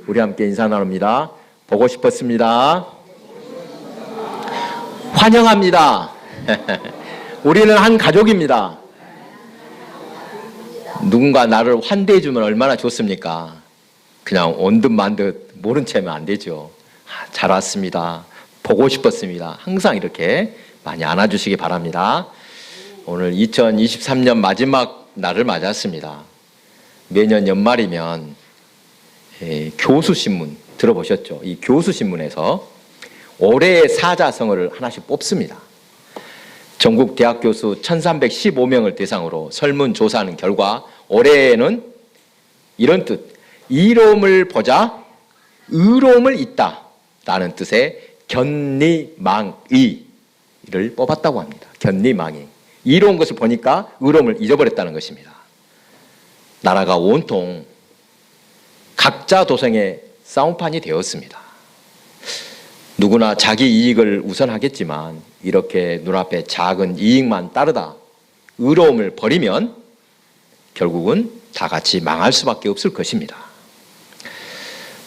우리 함께 인사 나눕니다. 보고 싶었습니다. 환영합니다. 우리는 한 가족입니다. 누군가 나를 환대해 주면 얼마나 좋습니까? 그냥 온 듯 만 듯 모른 채면 안 되죠. 잘 왔습니다. 보고 싶었습니다. 항상 이렇게 많이 안아주시기 바랍니다. 오늘 2023년 마지막 날을 맞았습니다. 매년 연말이면 교수신문 들어보셨죠? 이 교수신문에서 올해의 사자성어를 하나씩 뽑습니다. 전국 대학 교수 1315명을 대상으로 설문조사하는 결과 올해에는 이런 뜻, 이로움을 보자 의로움을 잇다 라는 뜻의 견리망의를 뽑았다고 합니다. 견리망의. 이로운 것을 보니까 의로움을 잊어버렸다는 것입니다. 나라가 온통 각자 도생의 싸움판이 되었습니다. 누구나 자기 이익을 우선하겠지만 이렇게 눈앞에 작은 이익만 따르다 의로움을 버리면 결국은 다 같이 망할 수밖에 없을 것입니다.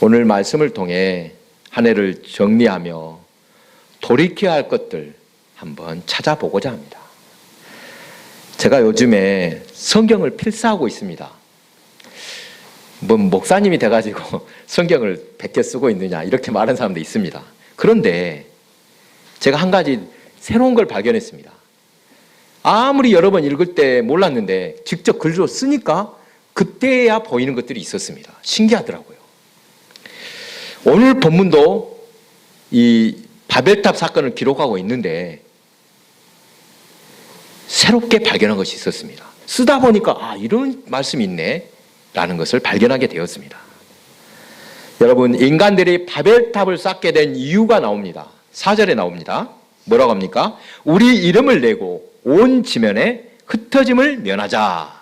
오늘 말씀을 통해 한 해를 정리하며 돌이켜야 할 것들 한번 찾아보고자 합니다. 제가 요즘에 성경을 필사하고 있습니다. 뭐 목사님이 돼가지고 성경을 베껴 쓰고 있느냐 이렇게 말하는 사람도 있습니다. 그런데 제가 한 가지 새로운 걸 발견했습니다. 아무리 여러 번 읽을 때 몰랐는데 직접 글로 쓰니까 그때야 보이는 것들이 있었습니다. 신기하더라고요. 오늘 본문도 이 바벨탑 사건을 기록하고 있는데 새롭게 발견한 것이 있었습니다. 쓰다 보니까 이런 말씀이 있네 라는 것을 발견하게 되었습니다. 여러분, 인간들이 바벨탑을 쌓게 된 이유가 나옵니다. 4절에 나옵니다. 뭐라고 합니까? 우리 이름을 내고 온 지면에 흩어짐을 면하자.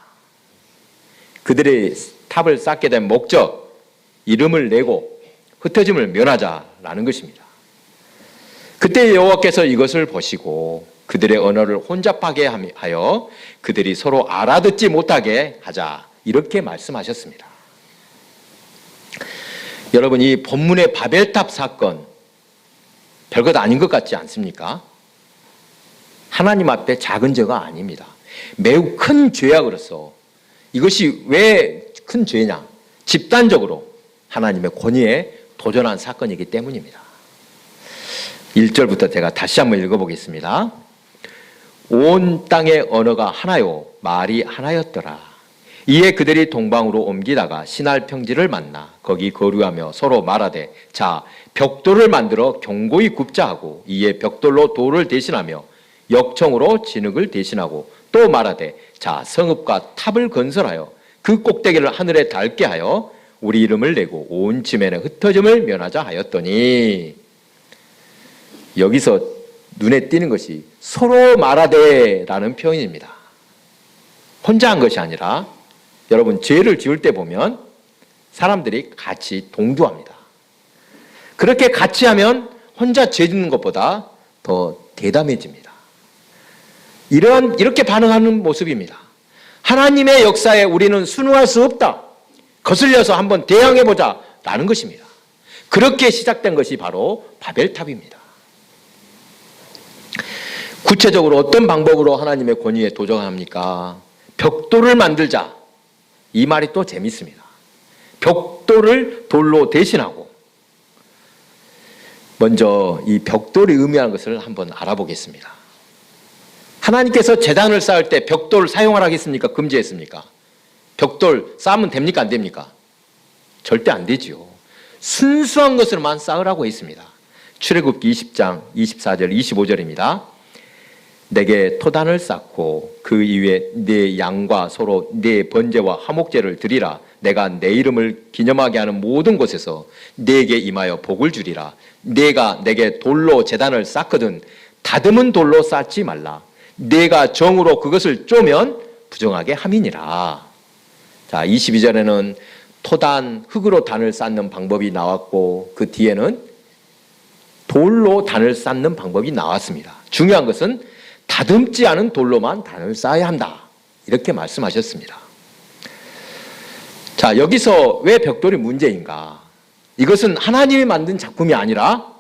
그들이 탑을 쌓게 된 목적, 이름을 내고 흩어짐을 면하자라는 것입니다. 그때 여호와께서 이것을 보시고 그들의 언어를 혼잡하게 하여 그들이 서로 알아듣지 못하게 하자 이렇게 말씀하셨습니다. 여러분, 이 본문의 바벨탑 사건 별것 아닌 것 같지 않습니까? 하나님 앞에 작은 죄가 아닙니다. 매우 큰 죄악으로서 이것이 왜 큰 죄냐? 집단적으로 하나님의 권위에 도전한 사건이기 때문입니다. 1절부터 제가 다시 한번 읽어보겠습니다. 온 땅의 언어가 하나요 말이 하나였더라. 이에 그들이 동방으로 옮기다가 시날 평지를 만나 거기 거류하며 서로 말하되 자 벽돌을 만들어 견고히 굽자 하고 이에 벽돌로 돌을 대신하며 역청으로 진흙을 대신하고 또 말하되 자 성읍과 탑을 건설하여 그 꼭대기를 하늘에 닿게 하여 우리 이름을 내고 온 지면에 흩어짐을 면하자 하였더니 여기서 눈에 띄는 것이 서로 말하되 라는 표현입니다. 혼자 한 것이 아니라 여러분 죄를 지을 때 보면 사람들이 같이 동조합니다. 그렇게 같이 하면 혼자 죄 짓는 것보다 더 대담해집니다. 이렇게 반응하는 모습입니다. 하나님의 역사에 우리는 순응할 수 없다. 거슬려서 한번 대항해보자 라는 것입니다. 그렇게 시작된 것이 바로 바벨탑입니다. 구체적으로 어떤 방법으로 하나님의 권위에 도전합니까? 벽돌을 만들자. 이 말이 또 재밌습니다. 벽돌을 돌로 대신하고 먼저 이 벽돌이 의미하는 것을 한번 알아보겠습니다. 하나님께서 제단을 쌓을 때 벽돌을 사용하라 했습니까? 금지했습니까? 벽돌 쌓으면 됩니까? 안 됩니까? 절대 안 되지요. 순수한 것으로만 쌓으라고 했습니다. 출애굽기 20장 24절 25절입니다. 내게 토단을 쌓고 그 이후에 네 양과 서로 네 번제와 화목제를 드리라. 내가 내 이름을 기념하게 하는 모든 곳에서 네게 임하여 복을 주리라. 네가 내게 돌로 제단을 쌓거든 다듬은 돌로 쌓지 말라. 네가 정으로 그것을 쪼면 부정하게 함이니라. 자, 22절에는 토단, 흙으로 단을 쌓는 방법이 나왔고 그 뒤에는 돌로 단을 쌓는 방법이 나왔습니다. 중요한 것은 다듬지 않은 돌로만 단을 쌓아야 한다. 이렇게 말씀하셨습니다. 자, 여기서 왜 벽돌이 문제인가? 이것은 하나님이 만든 작품이 아니라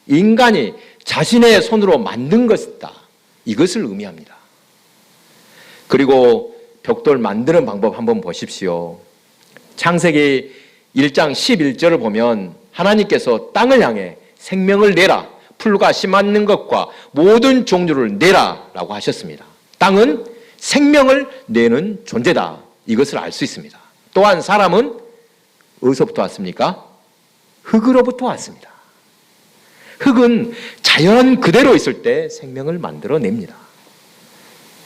인간이 자신의 손으로 만든 것이다. 이것을 의미합니다. 그리고 벽돌 만드는 방법 한번 보십시오. 창세기 1장 11절을 보면 하나님께서 땅을 향해 생명을 내라, 풀과 씨 맞는 것과 모든 종류를 내라 라고 하셨습니다. 땅은 생명을 내는 존재다. 이것을 알 수 있습니다. 또한 사람은 어디서부터 왔습니까? 흙으로부터 왔습니다. 흙은 자연 그대로 있을 때 생명을 만들어냅니다.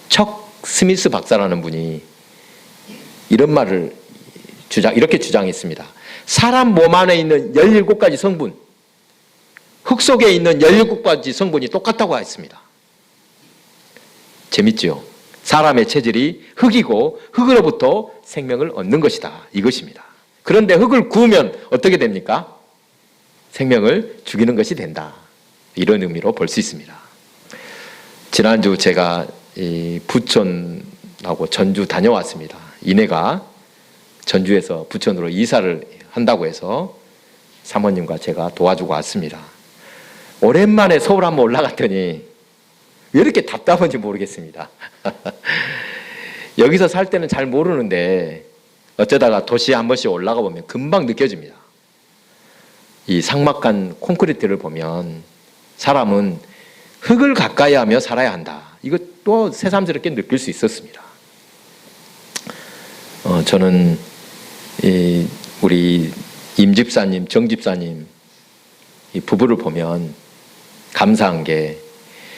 척 스미스 박사라는 분이 이런 말을 이렇게 주장했습니다. 사람 몸 안에 있는 17가지 성분, 흙 속에 있는 17가지 성분이 똑같다고 했습니다. 재밌죠? 사람의 체질이 흙이고 흙으로부터 생명을 얻는 것이다. 이것입니다. 그런데 흙을 구우면 어떻게 됩니까? 생명을 죽이는 것이 된다. 이런 의미로 볼 수 있습니다. 지난주 제가 부천하고 전주 다녀왔습니다. 이내가 전주에서 부천으로 이사를 한다고 해서 사모님과 제가 도와주고 왔습니다. 오랜만에 서울 한번 올라갔더니 왜 이렇게 답답한지 모르겠습니다. 여기서 살 때는 잘 모르는데 어쩌다가 도시에 한 번씩 올라가 보면 금방 느껴집니다. 이 삭막한 콘크리트를 보면 사람은 흙을 가까이 하며 살아야 한다. 이것도 새삼스럽게 느낄 수 있었습니다. 저는 우리 임 집사님, 정 집사님 이 부부를 보면 감사한 게,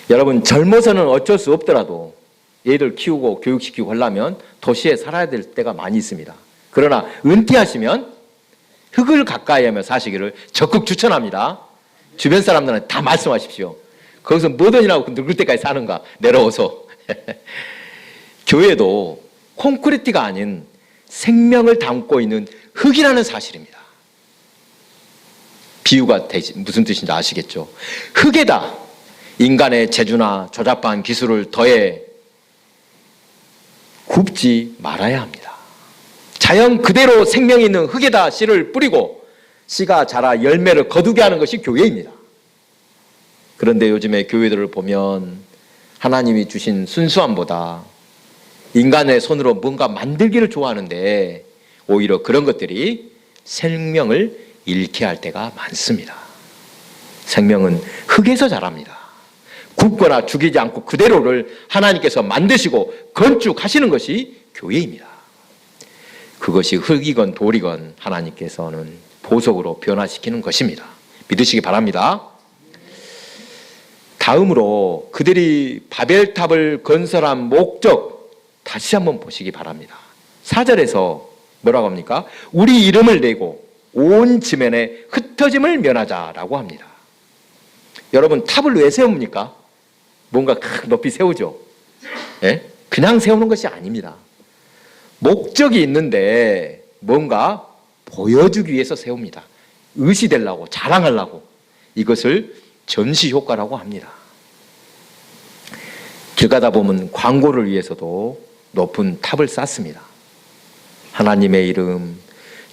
여러분 젊어서는 어쩔 수 없더라도 애들 키우고 교육시키고 하려면 도시에 살아야 될 때가 많이 있습니다. 그러나 은퇴하시면 흙을 가까이 하며 사시기를 적극 추천합니다. 주변 사람들한테 다 말씀하십시오. 거기서 뭐든지 하고 늙을 때까지 사는가, 내려와서. 교회도 콘크리트가 아닌 생명을 담고 있는 흙이라는 사실입니다. 비유가 무슨 뜻인지 아시겠죠? 흙에다 인간의 재주나 조잡한 기술을 더해 굽지 말아야 합니다. 자연 그대로 생명이 있는 흙에다 씨를 뿌리고 씨가 자라 열매를 거두게 하는 것이 교회입니다. 그런데 요즘에 교회들을 보면 하나님이 주신 순수함보다 인간의 손으로 뭔가 만들기를 좋아하는데 오히려 그런 것들이 생명을 잃게 할 때가 많습니다. 생명은 흙에서 자랍니다. 굽거나 죽이지 않고 그대로를 하나님께서 만드시고 건축하시는 것이 교회입니다. 그것이 흙이건 돌이건 하나님께서는 보석으로 변화시키는 것입니다. 믿으시기 바랍니다. 다음으로 그들이 바벨탑을 건설한 목적 다시 한번 보시기 바랍니다. 4절에서 뭐라고 합니까? 우리 이름을 내고 온 지면에 흩어짐을 면하자라고 합니다. 여러분 탑을 왜 세웁니까? 뭔가 높이 세우죠. 예? 그냥 세우는 것이 아닙니다. 목적이 있는데 뭔가 보여주기 위해서 세웁니다. 의시되려고, 자랑하려고. 이것을 전시 효과라고 합니다. 길 가다 보면 광고를 위해서도 높은 탑을 쌓습니다. 하나님의 이름,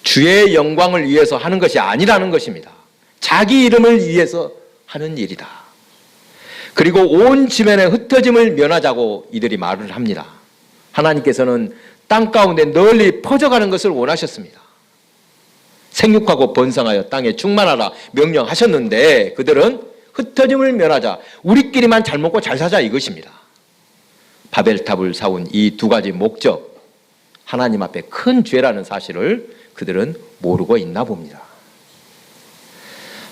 주의 영광을 위해서 하는 것이 아니라는 것입니다. 자기 이름을 위해서 하는 일이다. 그리고 온 지면에 흩어짐을 면하자고 이들이 말을 합니다. 하나님께서는 땅 가운데 널리 퍼져가는 것을 원하셨습니다. 생육하고 번성하여 땅에 충만하라 명령하셨는데 그들은 흩어짐을 면하자, 우리끼리만 잘 먹고 잘 사자 이것입니다. 바벨탑을 세운 이 두 가지 목적, 하나님 앞에 큰 죄라는 사실을 그들은 모르고 있나 봅니다.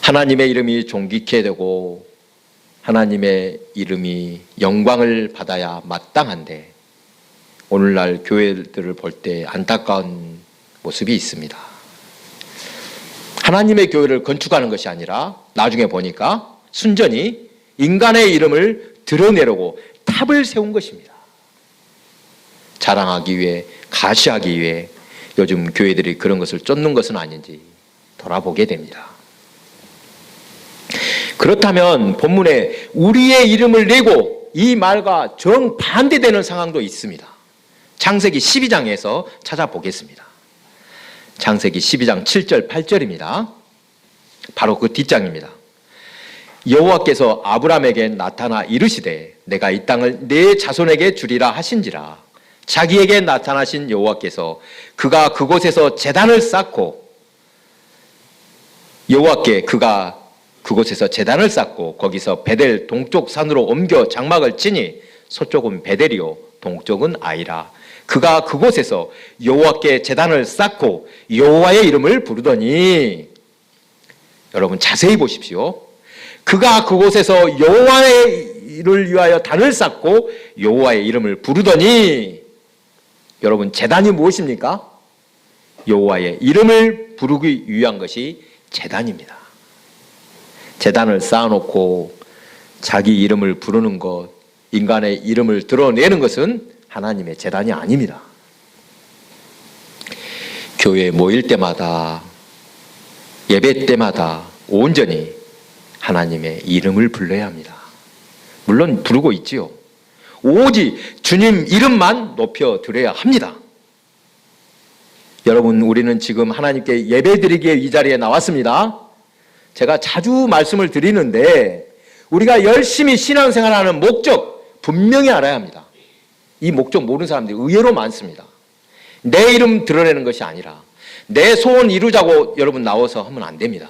하나님의 이름이 존귀케 되고 하나님의 이름이 영광을 받아야 마땅한데 오늘날 교회들을 볼 때 안타까운 모습이 있습니다. 하나님의 교회를 건축하는 것이 아니라 나중에 보니까 순전히 인간의 이름을 드러내려고 탑을 세운 것입니다. 자랑하기 위해, 가시하기 위해 요즘 교회들이 그런 것을 쫓는 것은 아닌지 돌아보게 됩니다. 그렇다면 본문에 우리의 이름을 내고 이 말과 정반대되는 상황도 있습니다. 창세기 12장에서 찾아보겠습니다. 창세기 12장 7절 8절입니다. 바로 그 뒷장입니다. 여호와께서 아브라함에게 나타나 이르시되 내가 이 땅을 네 자손에게 주리라 하신지라. 자기에게 나타나신 여호와께서 그가 그곳에서 제단을 쌓고 그가 그곳에서 제단을 쌓고 거기서 베델 동쪽 산으로 옮겨 장막을 치니 서쪽은 베델이요 동쪽은 아이라. 그가 그곳에서 여호와께 제단을 쌓고 여호와의 이름을 부르더니, 여러분 자세히 보십시오. 그가 그곳에서 여호와를 위하여 단을 쌓고 여호와의 이름을 부르더니, 여러분 제단이 무엇입니까? 여호와의 이름을 부르기 위한 것이 제단입니다. 제단을 쌓아놓고 자기 이름을 부르는 것, 인간의 이름을 드러내는 것은 하나님의 제단이 아닙니다. 교회에 모일 때마다, 예배 때마다 온전히 하나님의 이름을 불러야 합니다. 물론 부르고 있지요. 오직 주님 이름만 높여드려야 합니다. 여러분, 우리는 지금 하나님께 예배드리기에 이 자리에 나왔습니다. 제가 자주 말씀을 드리는데 우리가 열심히 신앙생활하는 목적 분명히 알아야 합니다. 이 목적 모르는 사람들이 의외로 많습니다. 내 이름 드러내는 것이 아니라 내 소원 이루자고 여러분 나와서 하면 안 됩니다.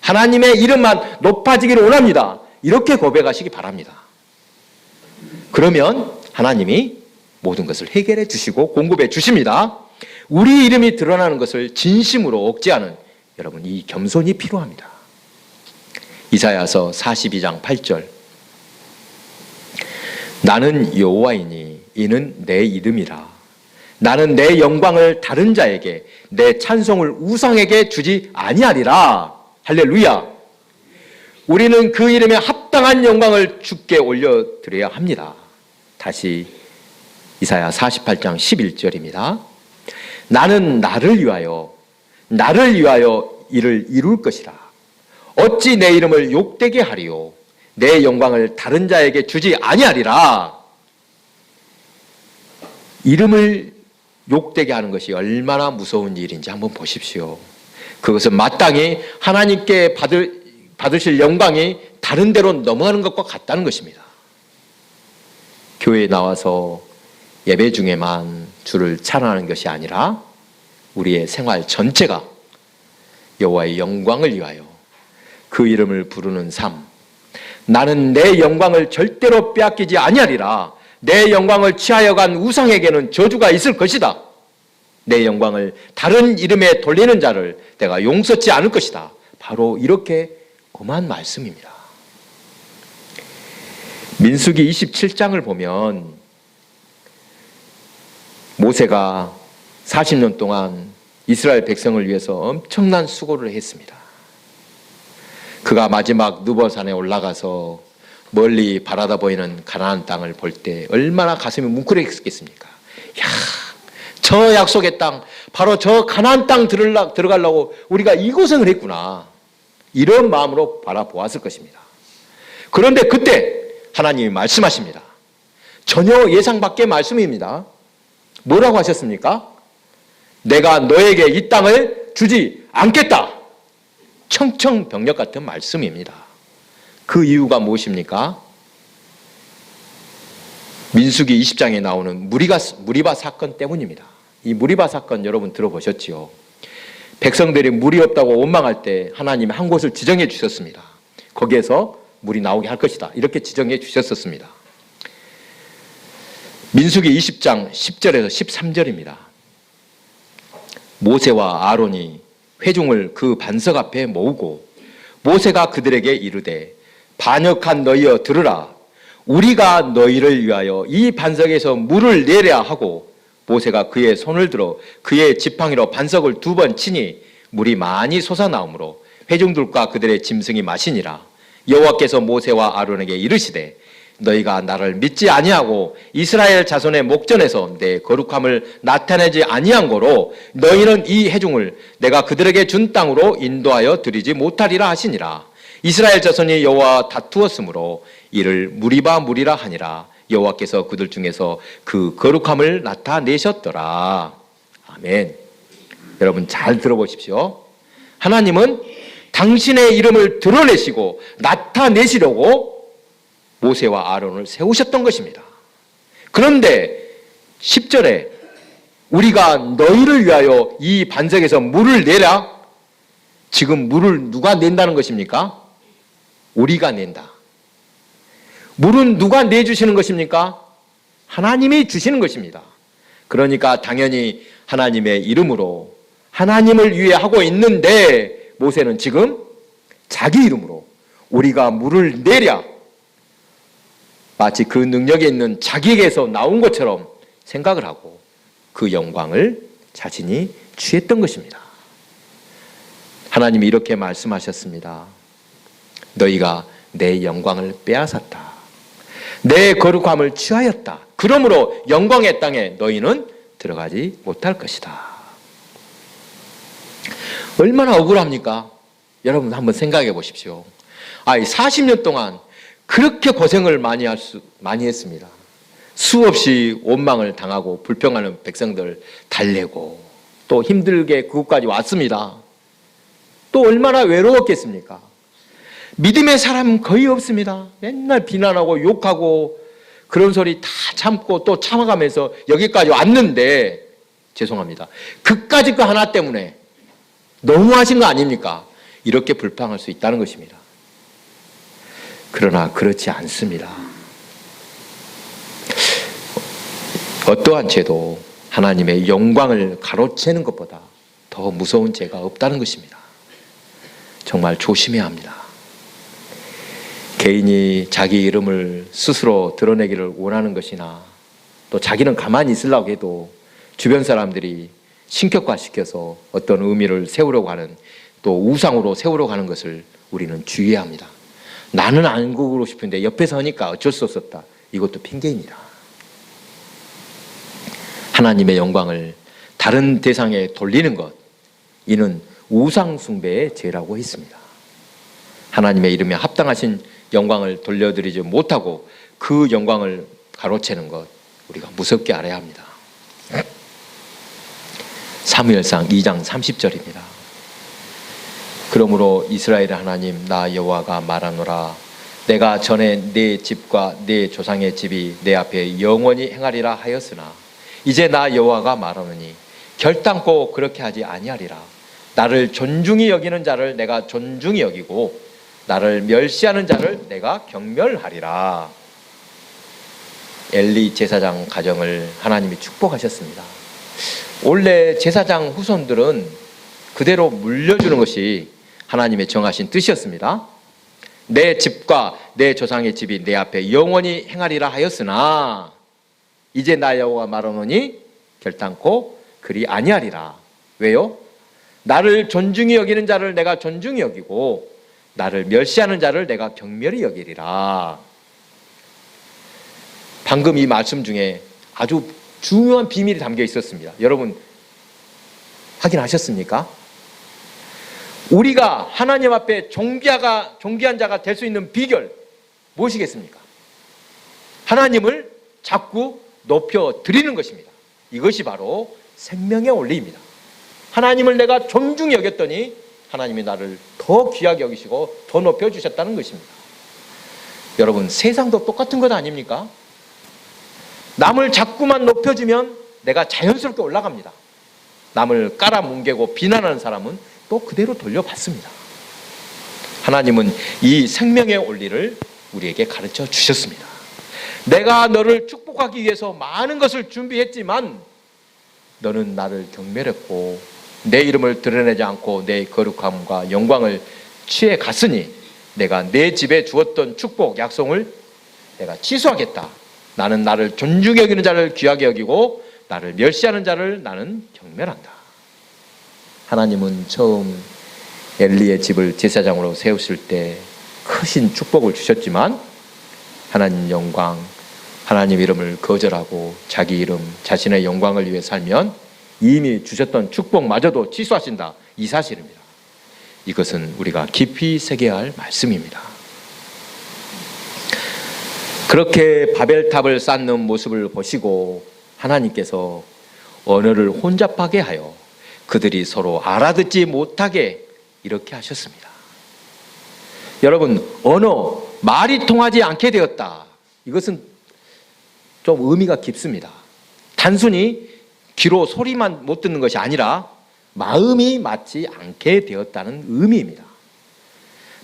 하나님의 이름만 높아지기를 원합니다. 이렇게 고백하시기 바랍니다. 그러면 하나님이 모든 것을 해결해 주시고 공급해 주십니다. 우리 이름이 드러나는 것을 진심으로 억제하는 여러분 이 겸손이 필요합니다. 이사야서 42장 8절, 나는 여호와이니 이는 내 이름이라. 나는 내 영광을 다른 자에게, 내 찬송을 우상에게 주지 아니하리라. 할렐루야. 우리는 그 이름에 합당한 영광을 주께 올려드려야 합니다. 다시 이사야 48장 11절입니다. 나는 나를 위하여 이를 이룰 것이라. 어찌 내 이름을 욕되게 하리요. 내 영광을 다른 자에게 주지 아니하리라. 이름을 욕되게 하는 것이 얼마나 무서운 일인지 한번 보십시오. 그것은 마땅히 하나님께 받으실 영광이 다른 데로 넘어가는 것과 같다는 것입니다. 교회에 나와서 예배 중에만 주를 찬양하는 것이 아니라 우리의 생활 전체가 여호와의 영광을 위하여 그 이름을 부르는 삶. 나는 내 영광을 절대로 빼앗기지 아니하리라. 내 영광을 취하여 간 우상에게는 저주가 있을 것이다. 내 영광을 다른 이름에 돌리는 자를 내가 용서치 않을 것이다. 바로 이렇게 엄한 말씀입니다. 민수기 27장을 보면 모세가 40년 동안 이스라엘 백성을 위해서 엄청난 수고를 했습니다. 그가 마지막 느보산에 올라가서 멀리 바라다 보이는 가나안 땅을 볼 때 얼마나 가슴이 뭉클했겠습니까? 야, 저 약속의 땅, 바로 저 가나안 땅 들어가려고 우리가 이 고생을 했구나. 이런 마음으로 바라보았을 것입니다. 그런데 그때 하나님이 말씀하십니다. 전혀 예상 밖의 말씀입니다. 뭐라고 하셨습니까? 내가 너에게 이 땅을 주지 않겠다. 청청병력 같은 말씀입니다. 그 이유가 무엇입니까? 민수기 20장에 나오는 무리바 사건 때문입니다. 이 무리바 사건 여러분 들어보셨지요? 백성들이 물이 없다고 원망할 때 하나님이 한 곳을 지정해 주셨습니다. 거기에서 물이 나오게 할 것이다. 이렇게 지정해 주셨었습니다. 민수기 20장 10절에서 13절입니다. 모세와 아론이 회중을 그 반석 앞에 모으고 모세가 그들에게 이르되 반역한 너희여 들으라. 우리가 너희를 위하여 이 반석에서 물을 내려 하고 모세가 그의 손을 들어 그의 지팡이로 반석을 2번 치니 물이 많이 솟아나오므로 회중들과 그들의 짐승이 마시니라. 여호와께서 모세와 아론에게 이르시되 너희가 나를 믿지 아니하고 이스라엘 자손의 목전에서 내 거룩함을 나타내지 아니한 거로 너희는 이 회중을 내가 그들에게 준 땅으로 인도하여 드리지 못하리라 하시니라. 이스라엘 자손이 여호와와 다투었으므로 이를 무리라 하니라. 여호와께서 그들 중에서 그 거룩함을 나타내셨더라. 아멘. 여러분 잘 들어보십시오. 하나님은 당신의 이름을 드러내시고 나타내시려고 모세와 아론을 세우셨던 것입니다. 그런데 10절에 우리가 너희를 위하여 이 반석에서 물을 내라. 지금 물을 누가 낸다는 것입니까? 우리가 낸다. 물은 누가 내주시는 것입니까? 하나님이 주시는 것입니다. 그러니까 당연히 하나님의 이름으로 하나님을 위해 하고 있는데 모세는 지금 자기 이름으로 우리가 물을 내랴, 마치 그 능력이 있는 자기에게서 나온 것처럼 생각을 하고 그 영광을 자신이 취했던 것입니다. 하나님이 이렇게 말씀하셨습니다. 너희가 내 영광을 빼앗았다. 내 거룩함을 취하였다. 그러므로 영광의 땅에 너희는 들어가지 못할 것이다. 얼마나 억울합니까? 여러분 한번 생각해 보십시오. 40년 동안 그렇게 고생을 많이 했습니다. 수없이 원망을 당하고 불평하는 백성들 달래고 또 힘들게 그곳까지 왔습니다. 또 얼마나 외로웠겠습니까? 믿음의 사람은 거의 없습니다. 맨날 비난하고 욕하고 그런 소리 다 참고 또 참아가면서 여기까지 왔는데 죄송합니다. 그까짓 거 하나 때문에 너무하신 거 아닙니까? 이렇게 불평할 수 있다는 것입니다. 그러나 그렇지 않습니다. 어떠한 죄도 하나님의 영광을 가로채는 것보다 더 무서운 죄가 없다는 것입니다. 정말 조심해야 합니다. 개인이 자기 이름을 스스로 드러내기를 원하는 것이나 또 자기는 가만히 있으려고 해도 주변 사람들이 신격화시켜서 어떤 의미를 세우려고 하는 또 우상으로 세우려고 하는 것을 우리는 주의해야 합니다. 나는 안 그러고 싶은데 옆에서 하니까 어쩔 수 없었다. 이것도 핑계입니다. 하나님의 영광을 다른 대상에 돌리는 것, 이는 우상 숭배의 죄라고 했습니다. 하나님의 이름에 합당하신 영광을 돌려드리지 못하고 그 영광을 가로채는 것, 우리가 무섭게 알아야 합니다. 사무엘상 2장 30절입니다. 그러므로 이스라엘의 하나님 나 여호와가 말하노라. 내가 전에 내 집과 내 조상의 집이 내 앞에 영원히 행하리라 하였으나 이제 나 여호와가 말하노니 결단코 그렇게 하지 아니하리라. 나를 존중히 여기는 자를 내가 존중히 여기고 나를 멸시하는 자를 내가 경멸하리라. 엘리 제사장 가정을 하나님이 축복하셨습니다. 원래 제사장 후손들은 그대로 물려주는 것이 하나님의 정하신 뜻이었습니다. 내 집과 내 조상의 집이 내 앞에 영원히 행하리라 하였으나 이제 나 여호와 말하노니 결단코 그리 아니하리라. 왜요? 나를 존중히 여기는 자를 내가 존중히 여기고 나를 멸시하는 자를 내가 경멸히 여기리라. 방금 이 말씀 중에 아주 중요한 비밀이 담겨 있었습니다. 여러분 확인하셨습니까? 우리가 하나님 앞에 존귀한 자가 될 수 있는 비결 무엇이겠습니까? 하나님을 자꾸 높여 드리는 것입니다. 이것이 바로 생명의 원리입니다. 하나님을 내가 존중히 여겼더니 하나님이 나를 더 귀하게 여기시고 더 높여주셨다는 것입니다. 여러분 세상도 똑같은 것 아닙니까? 남을 자꾸만 높여주면 내가 자연스럽게 올라갑니다. 남을 깔아뭉개고 비난하는 사람은 또 그대로 돌려받습니다. 하나님은 이 생명의 원리를 우리에게 가르쳐 주셨습니다. 내가 너를 축복하기 위해서 많은 것을 준비했지만 너는 나를 경멸했고 내 이름을 드러내지 않고 내 거룩함과 영광을 취해 갔으니 내가 내 집에 주었던 축복, 약속을 내가 취소하겠다. 나는 나를 존중히 여기는 자를 귀하게 여기고 나를 멸시하는 자를 나는 경멸한다. 하나님은 처음 엘리의 집을 제사장으로 세우실 때 크신 축복을 주셨지만 하나님 영광, 하나님 이름을 거절하고 자기 이름, 자신의 영광을 위해 살면 이미 주셨던 축복마저도 취소하신다. 이 사실입니다. 이것은 우리가 깊이 새겨야 할 말씀입니다. 그렇게 바벨탑을 쌓는 모습을 보시고 하나님께서 언어를 혼잡하게 하여 그들이 서로 알아듣지 못하게 이렇게 하셨습니다. 여러분, 언어, 말이 통하지 않게 되었다. 이것은 좀 의미가 깊습니다. 단순히 귀로 소리만 못 듣는 것이 아니라 마음이 맞지 않게 되었다는 의미입니다.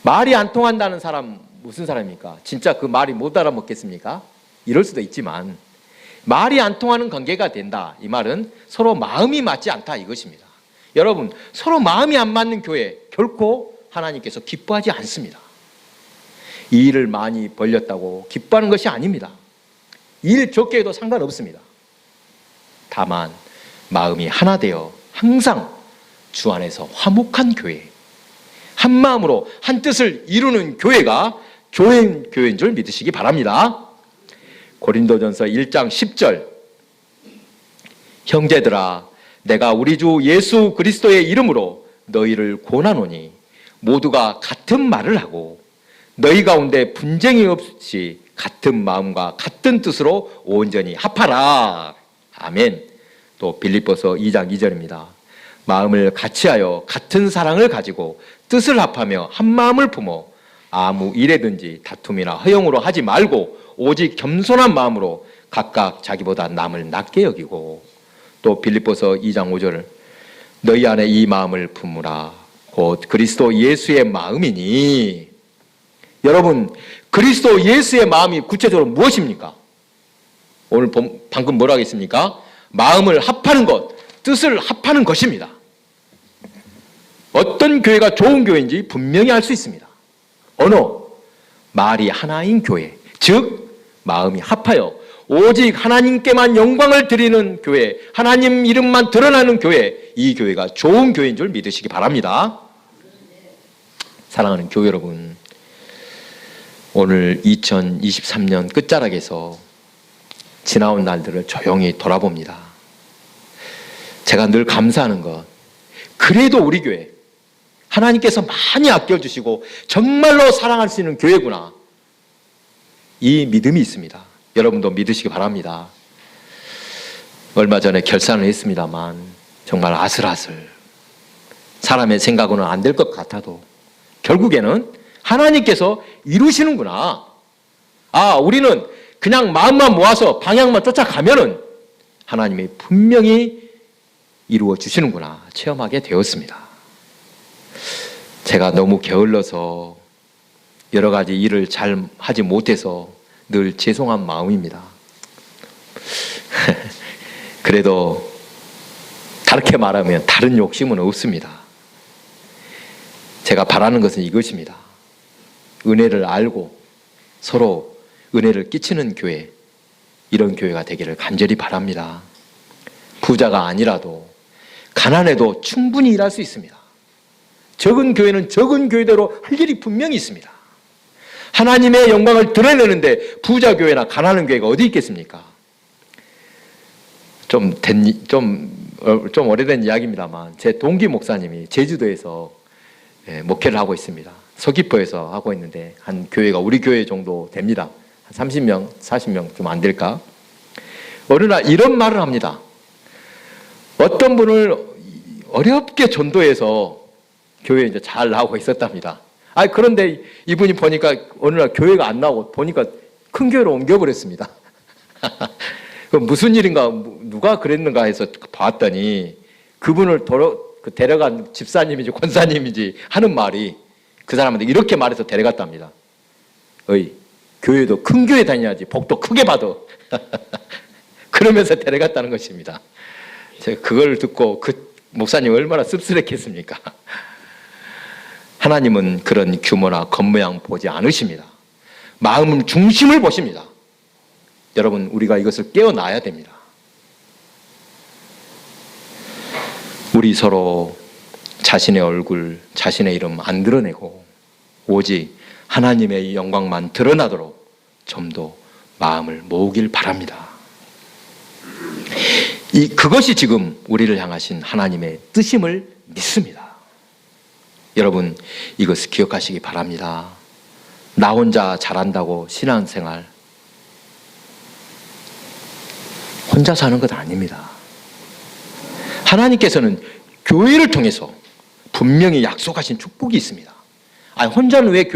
말이 안 통한다는 사람 무슨 사람입니까? 진짜 그 말이 못 알아먹겠습니까? 이럴 수도 있지만 말이 안 통하는 관계가 된다. 이 말은 서로 마음이 맞지 않다 이것입니다. 여러분, 서로 마음이 안 맞는 교회 결코 하나님께서 기뻐하지 않습니다. 이 일을 많이 벌렸다고 기뻐하는 것이 아닙니다. 일 적게 해도 상관없습니다. 다만 마음이 하나 되어 항상 주 안에서 화목한 교회, 한 마음으로 한 뜻을 이루는 교회가 교회인 줄 믿으시기 바랍니다. 고린도전서 1장 10절, 형제들아 내가 우리 주 예수 그리스도의 이름으로 너희를 권하노니 모두가 같은 말을 하고 너희 가운데 분쟁이 없이 같은 마음과 같은 뜻으로 온전히 합하라. 아멘. 또 빌립보서 2장 2절입니다. 마음을 같이하여 같은 사랑을 가지고 뜻을 합하며 한 마음을 품어 아무 일에든지 다툼이나 허용으로 하지 말고 오직 겸손한 마음으로 각각 자기보다 남을 낮게 여기고, 또 빌립보서 2장 5절, 너희 안에 이 마음을 품으라 곧 그리스도 예수의 마음이니. 여러분, 그리스도 예수의 마음이 구체적으로 무엇입니까? 오늘 방금 뭐라고 했습니까? 마음을 합하는 것, 뜻을 합하는 것입니다. 어떤 교회가 좋은 교회인지 분명히 알 수 있습니다. 언어, 말이 하나인 교회, 즉 마음이 합하여 오직 하나님께만 영광을 드리는 교회, 하나님 이름만 드러나는 교회, 이 교회가 좋은 교회인 줄 믿으시기 바랍니다. 사랑하는 교회 여러분, 오늘 2023년 끝자락에서 지나온 날들을 조용히 돌아봅니다. 제가 늘 감사하는 것, 그래도 우리 교회 하나님께서 많이 아껴주시고 정말로 사랑할 수 있는 교회구나, 이 믿음이 있습니다. 여러분도 믿으시기 바랍니다. 얼마 전에 결산을 했습니다만 정말 아슬아슬, 사람의 생각으로는 안 될 것 같아도 결국에는 하나님께서 이루시는구나. 아, 우리는 그냥 마음만 모아서 방향만 쫓아가면은 하나님이 분명히 이루어 주시는구나 체험하게 되었습니다. 제가 너무 게을러서 여러 가지 일을 잘 하지 못해서 늘 죄송한 마음입니다. 그래도 다르게 말하면 다른 욕심은 없습니다. 제가 바라는 것은 이것입니다. 은혜를 알고 서로 은혜를 끼치는 교회, 이런 교회가 되기를 간절히 바랍니다. 부자가 아니라도 가난해도 충분히 일할 수 있습니다. 적은 교회는 적은 교회대로 할 일이 분명히 있습니다. 하나님의 영광을 드러내는데 부자 교회나 가난한 교회가 어디 있겠습니까? 좀 오래된 이야기입니다만 제 동기 목사님이 제주도에서 목회를 하고 있습니다. 서귀포에서 하고 있는데 한 교회가 우리 교회 정도 됩니다. 한 30명, 40명 좀 안 될까? 어느 날 이런 말을 합니다. 어떤 분을 어렵게 전도해서 교회에 이제 잘 나오고 있었답니다. 그런데 이분이 보니까 어느 날 교회가 안 나오고 보니까 큰 교회로 옮겨버렸습니다. 무슨 일인가, 누가 그랬는가 해서 봤더니 그분을 데려간 집사님인지 권사님인지 하는 말이 그 사람한테 이렇게 말해서 데려갔답니다. 교회도 큰 교회 다녀야지 복도 크게 받아. 그러면서 데려갔다는 것입니다. 제가 그걸 듣고 그 목사님 얼마나 씁쓸했겠습니까? 하나님은 그런 규모나 겉모양 보지 않으십니다. 마음 중심을 보십니다. 여러분, 우리가 이것을 깨어나야 됩니다. 우리 서로 자신의 얼굴, 자신의 이름 안 드러내고 오직 하나님의 영광만 드러나도록 좀 더 마음을 모으길 바랍니다. 그것이 지금 우리를 향하신 하나님의 뜻임을 믿습니다. 여러분, 이것을 기억하시기 바랍니다. 나 혼자 잘한다고 신앙생활 혼자 사는 것 아닙니다. 하나님께서는 교회를 통해서 분명히 약속하신 축복이 있습니다. 아니, 혼자는 왜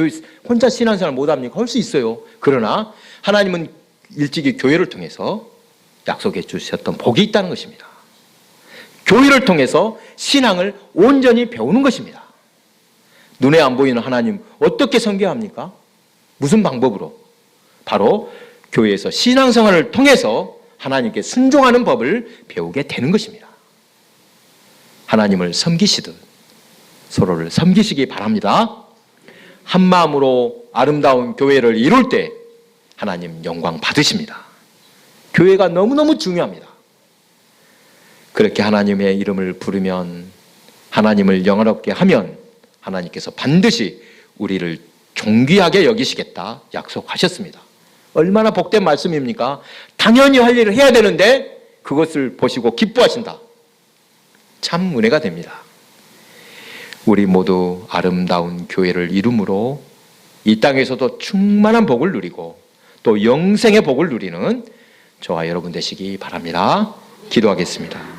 혼자 신앙생활 못합니까? 할 수 있어요. 그러나 하나님은 일찍이 교회를 통해서 약속해 주셨던 복이 있다는 것입니다. 교회를 통해서 신앙을 온전히 배우는 것입니다. 눈에 안 보이는 하나님 어떻게 섬겨합니까? 무슨 방법으로? 바로 교회에서 신앙생활을 통해서 하나님께 순종하는 법을 배우게 되는 것입니다. 하나님을 섬기시듯 서로를 섬기시기 바랍니다. 한 마음으로 아름다운 교회를 이룰 때 하나님 영광 받으십니다. 교회가 너무너무 중요합니다. 그렇게 하나님의 이름을 부르면, 하나님을 영화롭게 하면 하나님께서 반드시 우리를 존귀하게 여기시겠다 약속하셨습니다. 얼마나 복된 말씀입니까? 당연히 할 일을 해야 되는데 그것을 보시고 기뻐하신다. 참 은혜가 됩니다. 우리 모두 아름다운 교회를 이룸으로 이 땅에서도 충만한 복을 누리고 또 영생의 복을 누리는 저와 여러분 되시기 바랍니다. 기도하겠습니다.